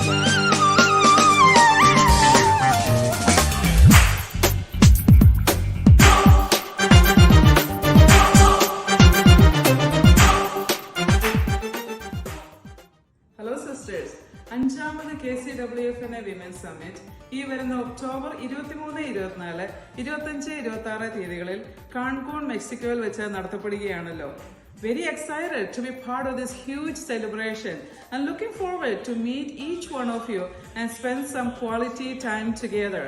Hello sisters, 5ാമത് KCWFNA women's summit ഈ വരുന്ന ഒക്ടോബർ 23, 24, 25, 26 തീയതികളിൽ കാൺകൂൺ, മെക്സിക്കോയിൽ വെച്ച് നടത്തപ്പെടുകയാണല്ലോ. Very excited to be part of this huge celebration and looking forward to meet each one of you and spend some quality time together.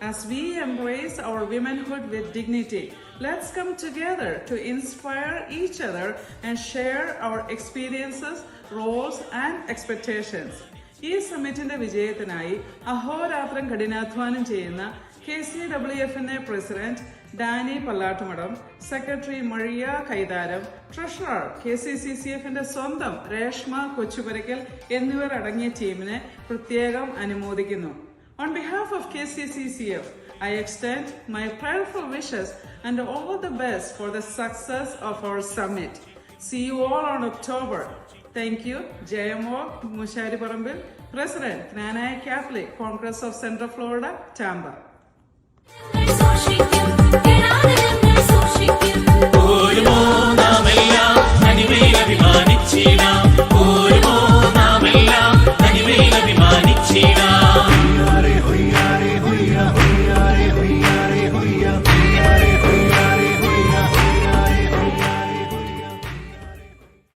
As we embrace our womanhood with dignity, let's come together to inspire each other and share our experiences, roles and expectations. ഈ സമ്മിറ്റിന്റെ വിജയത്തിനായി അഹോരാത്രം കഠിനാധ്വാനം ചെയ്യുന്ന KCWFNA president Dani Pallattumadam, secretary Maria Kaitharam, treasurer KCCCFന്റെ സ്വന്തം രേഷ്മ കൊച്ചുപുരയ്ക്കൽ എന്നിവർ അടങ്ങിയ ടീമിനെ പ്രത്യേകം അനുമോദിക്കുന്നു. On behalf of KCCCF, I extend my prayerful wishes and all the best for the success of our summit. See you all on October. Thank you. Jayamo Mushari Parambil, President, Knanaya Catholic Congress of Central Florida, Tampa.